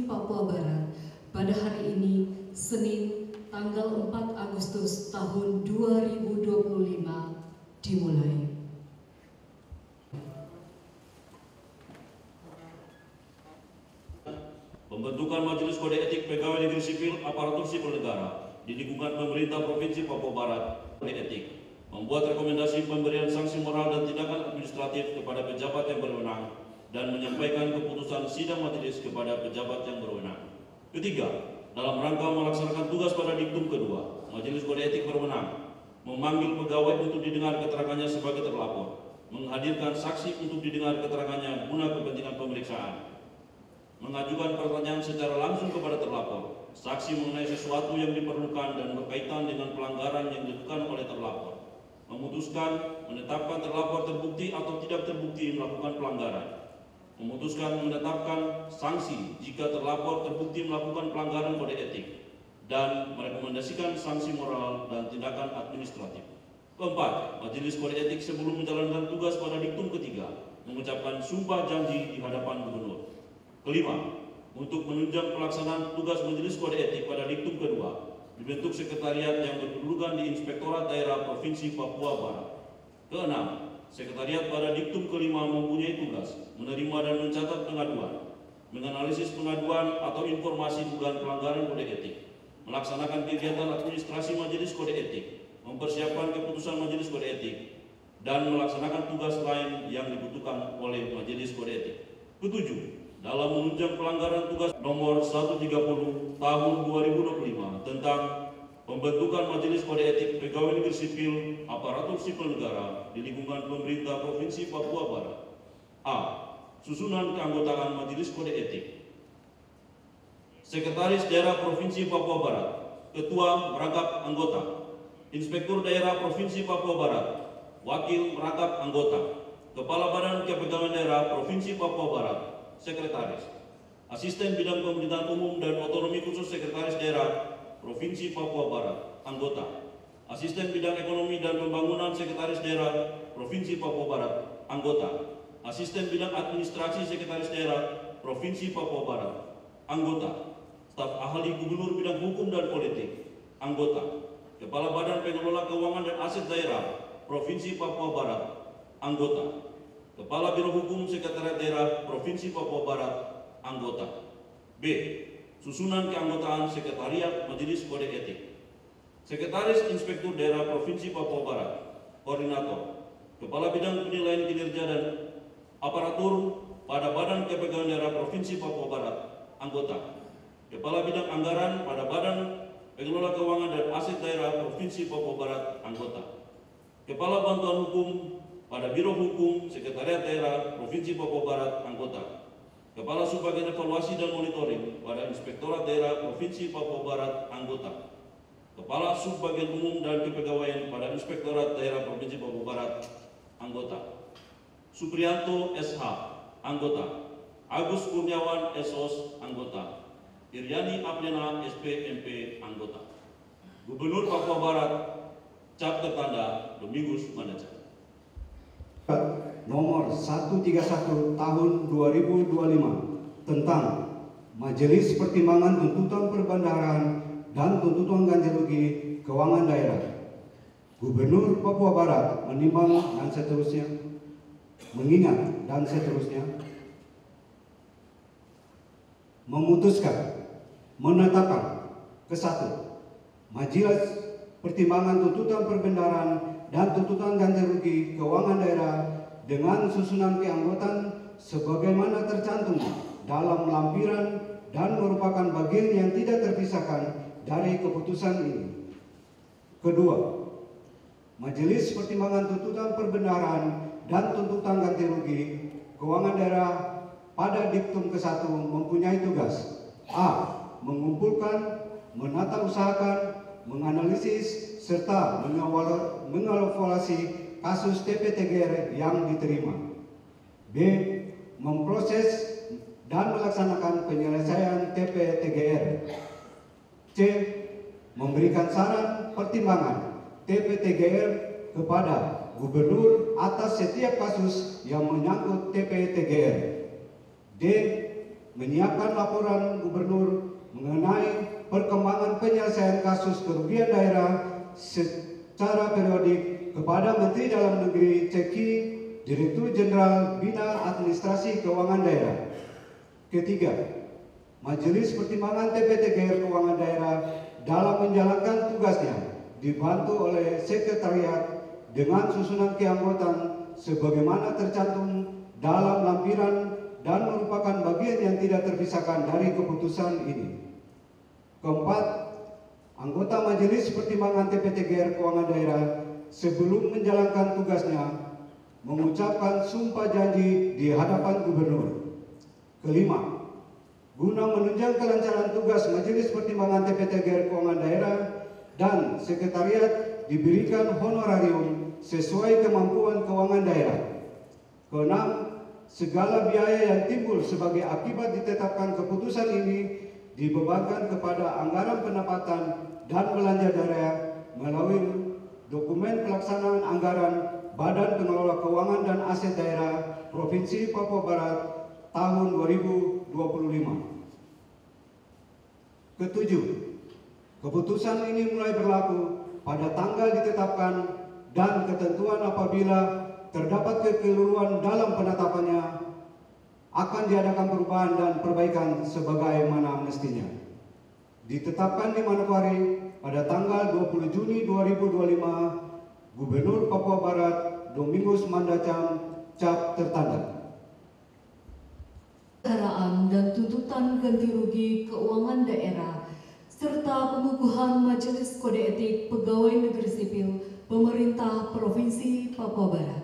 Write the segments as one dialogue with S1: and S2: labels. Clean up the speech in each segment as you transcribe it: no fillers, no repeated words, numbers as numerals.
S1: Papua Barat pada hari ini, Senin, tanggal 4 Agustus tahun 2025, dimulai.
S2: Pembentukan Majelis Kode Etik Pegawai Negeri Sipil Aparatur Sipil Negara di lingkungan pemerintah Provinsi Papua Barat. Kode Etik membuat rekomendasi pemberian sanksi moral dan tindakan administratif kepada pejabat yang berwenang dan menyampaikan keputusan sidang majelis kepada pejabat yang berwenang. Ketiga, dalam rangka melaksanakan tugas pada diktum kedua, Majelis Kode Etik berwenang memanggil pegawai untuk didengar keterangannya sebagai terlapor, menghadirkan saksi untuk didengar keterangannya guna kepentingan pemeriksaan, mengajukan pertanyaan secara langsung kepada terlapor, saksi mengenai sesuatu yang diperlukan dan berkaitan dengan pelanggaran yang dilakukan oleh terlapor, memutuskan menetapkan terlapor terbukti atau tidak terbukti melakukan pelanggaran, memutuskan menetapkan sanksi jika terlapor terbukti melakukan pelanggaran kode etik, dan merekomendasikan sanksi moral dan tindakan administratif. Keempat, Majelis Kode Etik sebelum menjalankan tugas pada diktum ketiga mengucapkan sumpah janji di hadapan gubernur. Kelima, untuk menunjang pelaksanaan tugas Majelis Kode Etik pada diktum kedua, dibentuk sekretariat yang berkedudukan di Inspektorat Daerah Provinsi Papua Barat. Keenam, sekretariat pada diktum kelima mempunyai tugas menerima dan mencatat pengaduan, menganalisis pengaduan atau informasi dugaan pelanggaran kode etik, melaksanakan kegiatan administrasi Majelis Kode Etik, mempersiapkan keputusan Majelis Kode Etik, dan melaksanakan tugas lain yang dibutuhkan oleh Majelis Kode Etik. Ketujuh, dalam menunjang pelanggaran tugas nomor 130 tahun 2025 tentang pembentukan Majelis Kode Etik Pegawai Negeri Sipil Aparatur Sipil Negara di lingkungan pemerintah Provinsi Papua Barat. A. Susunan keanggotaan Majelis Kode Etik. Sekretaris Daerah Provinsi Papua Barat, Ketua Merangkap Anggota, Inspektur Daerah Provinsi Papua Barat, Wakil Merangkap Anggota, Kepala Badan Kepegawaian Daerah Provinsi Papua Barat, Sekretaris, Asisten Bidang Pemerintahan Umum dan Otonomi Khusus Sekretaris Daerah Provinsi Papua Barat, Anggota, Asisten Bidang Ekonomi dan Pembangunan Sekretaris Daerah Provinsi Papua Barat, Anggota, Asisten Bidang Administrasi Sekretaris Daerah Provinsi Papua Barat, Anggota, Staf Ahli Gubernur Bidang Hukum dan Politik, Anggota, Kepala Badan Pengelola Keuangan dan Aset Daerah Provinsi Papua Barat, Anggota, Kepala Biro Hukum Sekretariat Daerah Provinsi Papua Barat, Anggota. B. Susunan keanggotaan Sekretariat Majelis Kode Etik. Sekretaris Inspektur Daerah Provinsi Papua Barat, Koordinator, Kepala Bidang Penilaian Kinerja dan Aparatur pada Badan Kepegawaian Daerah Provinsi Papua Barat, Anggota, Kepala Bidang Anggaran pada Badan Pengelola Keuangan dan Aset Daerah Provinsi Papua Barat, Anggota, Kepala Bantuan Hukum pada Biro Hukum Sekretariat Daerah Provinsi Papua Barat, Anggota, Kepala Subbagian Evaluasi dan Monitoring pada Inspektorat Daerah Provinsi Papua Barat, Anggota, Kepala Subbagian Umum dan Kepegawaian pada Inspektorat Daerah Provinsi Papua Barat, Anggota, Suprianto SH, Anggota, Agus Kurniawan SOS, Anggota, Iryani Aplena SP-MP, Anggota. Gubernur Papua Barat, cap tertanda Domingus Manaca.
S3: Nomor 131 tahun 2025 tentang Majelis Pertimbangan Tuntutan Perbendaharaan dan Tuntutan Ganti Rugi Keuangan Daerah. Gubernur Papua Barat menimbang dan seterusnya, mengingat dan seterusnya, memutuskan menetapkan ke-1 Majelis Pertimbangan Tuntutan Perbendaharaan dan Tuntutan Ganti Rugi Keuangan Daerah dengan susunan keanggotaan sebagaimana tercantum dalam lampiran dan merupakan bagian yang tidak terpisahkan dari keputusan ini. Kedua, Majelis Pertimbangan Tuntutan Perbendaharaan dan Tuntutan Ganti Rugi Keuangan Daerah pada diktum ke-1 mempunyai tugas: A. Mengumpulkan, menata usahakan, menganalisis, serta mengevaluasi kasus TP-TGR yang diterima. B. Memproses dan melaksanakan penyelesaian TP-TGR. C. Memberikan saran pertimbangan TP-TGR kepada Gubernur atas setiap kasus yang menyangkut TP-TGR. D. menyiapkan laporan gubernur mengenai perkembangan penyelesaian kasus kerugian daerah secara periodik kepada Menteri Dalam Negeri Ceki, Direktur Jenderal Bina Administrasi Keuangan Daerah. Ketiga, Majelis Pertimbangan TPTGR Keuangan Daerah dalam menjalankan tugasnya dibantu oleh Sekretariat dengan susunan keanggotaan sebagaimana tercantum dalam lampiran dan merupakan bagian yang tidak terpisahkan dari keputusan ini. Keempat, anggota Majelis Pertimbangan TPTGR Keuangan Daerah sebelum menjalankan tugasnya mengucapkan sumpah janji di hadapan Gubernur. Kelima, guna menunjang kelancaran tugas Majelis Pertimbangan TPTGR Keuangan Daerah dan Sekretariat diberikan honorarium sesuai kemampuan keuangan daerah. Keenam, segala biaya yang timbul sebagai akibat ditetapkan keputusan ini dibebankan kepada anggaran pendapatan dan belanja daerah melalui dokumen pelaksanaan anggaran Badan Pengelola Keuangan dan Aset Daerah Provinsi Papua Barat tahun 2025. Ketujuh, keputusan ini mulai berlaku pada tanggal ditetapkan dan ketentuan apabila terdapat kekeliruan dalam penetapannya akan diadakan perubahan dan perbaikan sebagaimana mestinya. Ditetapkan di Manokwari pada tanggal 20 Juni 2025, Gubernur Papua Barat Domingus Mandacam, cap tertanda.
S1: Perkara dan tuntutan ganti rugi keuangan daerah serta pengukuhan Majelis Kode Etik Pegawai Negeri Sipil Pemerintah Provinsi Papua Barat.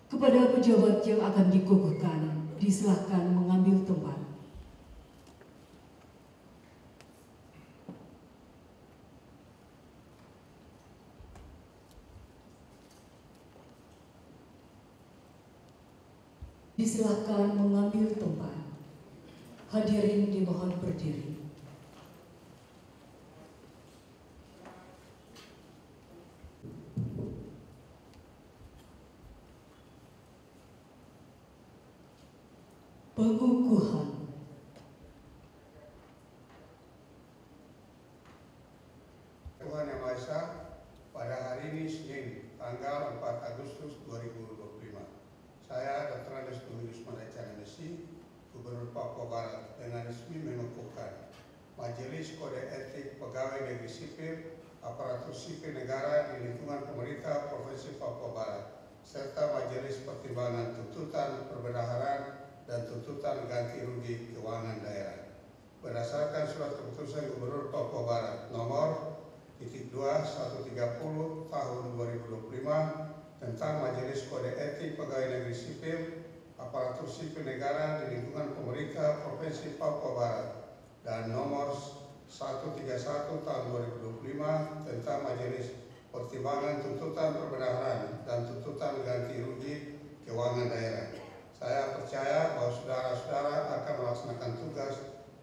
S1: Kepada pejabat yang akan dikukuhkan, disilahkan mengambil tempat. Disilahkan mengambil tempat. Hadirin dimohon berdiri. Pengukuhan.
S4: Tuhan Yang Maha Esa, pada hari ini Senin, tanggal 4 Agustus 2025, saya Dr. Andes Domingus Mandacam MSc, Gubernur Papua Barat, dengan resmi mengukuhkan Majelis Kode Etik Pegawai Negeri Sipil, Aparatur Sipil Negara di lingkungan pemerintah Provinsi Papua Barat, serta Majelis Pertimbangan Tuntutan Perbendaharaan dan tuntutan ganti rugi keuangan daerah. Berdasarkan surat keputusan Gubernur Papua Barat nomor 2/130 tahun 2025 tentang Majelis Kode Etik Pegawai Negeri Sipil, Aparatur Sipil Negara di lingkungan pemerintah Provinsi Papua Barat dan nomor 131 tahun 2025 tentang Majelis Pertimbangan Tuntutan Perbendaharaan dan tuntutan ganti rugi keuangan daerah. Saya percaya bahwa saudara-saudara akan melaksanakan tugas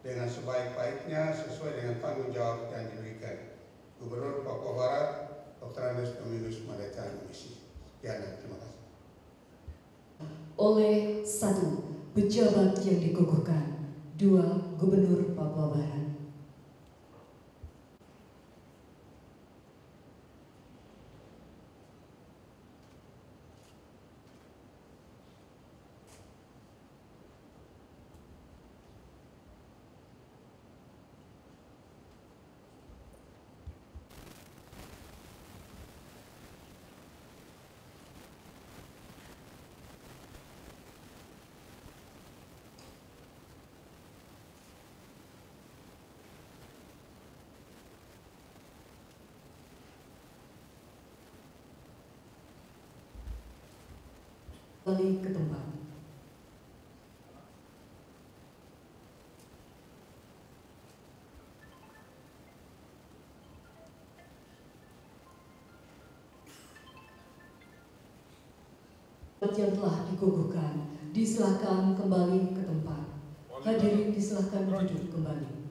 S4: dengan sebaik-baiknya sesuai dengan tanggung jawab yang diberikan. Gubernur Papua Barat, Dr. Andes Domingus Mandacam MSc. Sekian dan terima kasih.
S1: Oleh 1. Pejabat yang dikukuhkan. 2. Gubernur Papua Barat. Kembali ke tempat. Yang telah dikukuhkan, disilahkan kembali ke tempat. Hadirin disilahkan duduk kembali.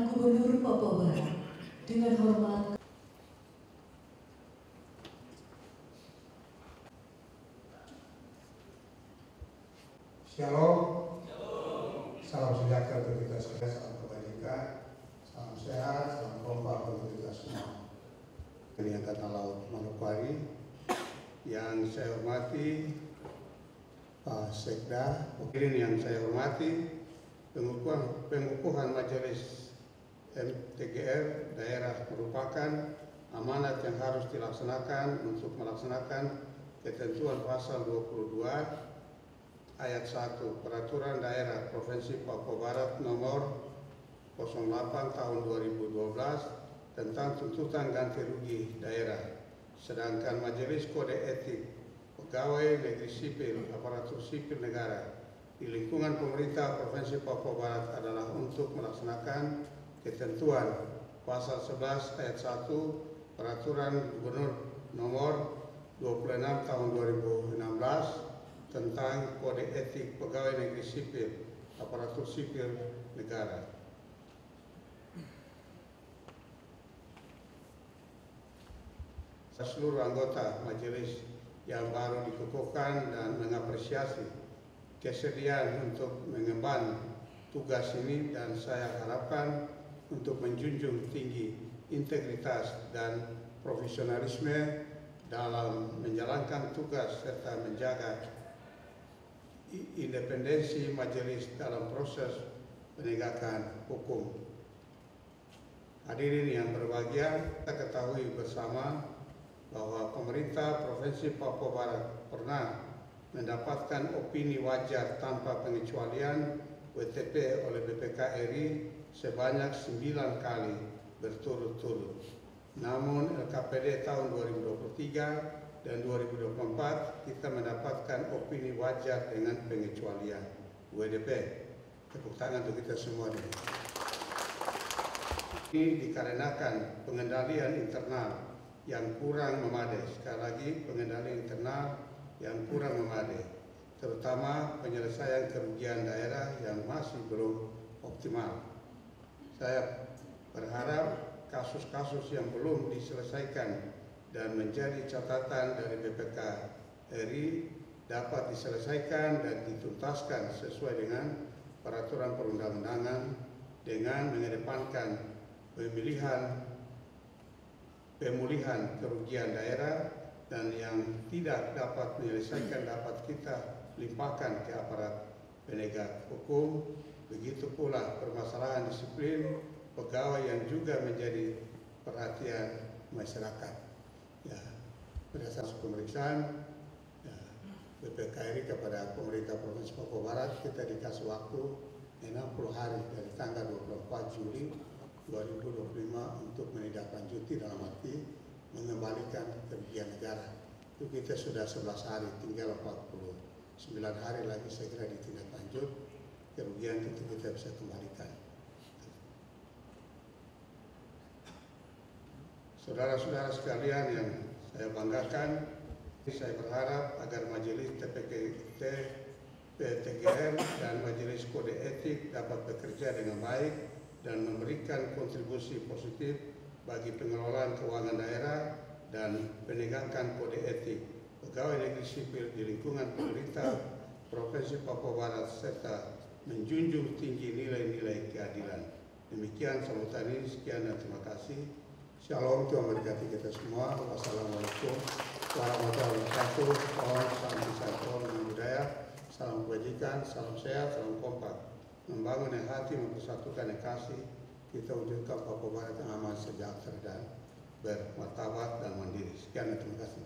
S1: Gubernur Papua Barat dengan hormat
S4: Shalom. Salam sejahtera untuk kita sekalian, salam kebajikan, salam sehat, salam kompak untuk kita semua. Ini Angkatan Laut Manokwari yang saya hormati Pak Sekda, Wakilin yang saya hormati, pengukuhan Majelis MTGR daerah merupakan amanat yang harus dilaksanakan untuk melaksanakan ketentuan pasal 22 ayat 1 Peraturan Daerah Provinsi Papua Barat nomor 08 tahun 2012 tentang tuntutan ganti rugi daerah. Sedangkan Majelis Kode Etik Pegawai Negeri Sipil Aparatur Sipil Negara di lingkungan pemerintah Provinsi Papua Barat adalah untuk melaksanakan ketentuan pasal 11 ayat 1 Peraturan Gubernur nomor 26 tahun 2016 tentang Kode Etik Pegawai Negeri Sipil Aparatur Sipil Negara. Seluruh anggota majelis yang baru dikukuhkan dan mengapresiasi kesediaan untuk mengemban tugas ini, dan saya harapkan untuk menjunjung tinggi integritas dan profesionalisme dalam menjalankan tugas serta menjaga independensi majelis dalam proses penegakan hukum. Hadirin yang berbahagia, kita ketahui bersama bahwa pemerintah Provinsi Papua Barat pernah mendapatkan opini wajar tanpa pengecualian WTP oleh BPK RI sebanyak 9 kali berturut-turut. Namun LKPD tahun 2023 dan 2024 kita mendapatkan opini wajar dengan pengecualian WDP. Tepuk tangan untuk kita semua. Ini dikarenakan pengendalian internal yang kurang memadai. Sekali lagi, pengendalian internal yang kurang memadai, terutama penyelesaian kerugian daerah yang masih belum optimal. Saya berharap kasus-kasus yang belum diselesaikan dan menjadi catatan dari BPK RI dapat diselesaikan dan dituntaskan sesuai dengan peraturan perundang-undangan dengan mengedepankan pemulihan kerugian daerah, dan yang tidak dapat menyelesaikan dapat kita limpahkan ke aparat penegak hukum. Begitu pula permasalahan disiplin pegawai yang juga menjadi perhatian masyarakat. Ya, berdasarkan pemeriksaan BPK RI kepada pemerintah Provinsi Papua Barat, kita dikasih waktu 60 hari dari tanggal 24 Juli 2025 untuk menindaklanjuti, dalam arti mengembalikan kerugian negara. Itu kita sudah 11 hari, tinggal 49 hari lagi saya kira ditindaklanjut, kerugian itu kita bisa kembalikan. Saudara-saudara sekalian yang saya banggakan, saya berharap agar Majelis TGR dan Majelis Kode Etik dapat bekerja dengan baik dan memberikan kontribusi positif bagi pengelolaan keuangan daerah dan penegakan kode etik pegawai negeri sipil di lingkungan pemerintah Provinsi Papua Barat, serta menjunjung tinggi nilai-nilai keadilan. Demikian sambutan ini, sekian dan terima kasih. Shalom, Tuhan memberkati kita semua. Wassalamualaikum warahmatullahi wabarakatuh. Salam sejahtera dan budaya, salam kebajikan, salam sehat, salam kompak. Membangun yang hati, mempersatukan yang kasih, kita wujudkan Papua Barat yang aman, sejahtera dan bermartabat dan mandiri. Sekian dan terima kasih.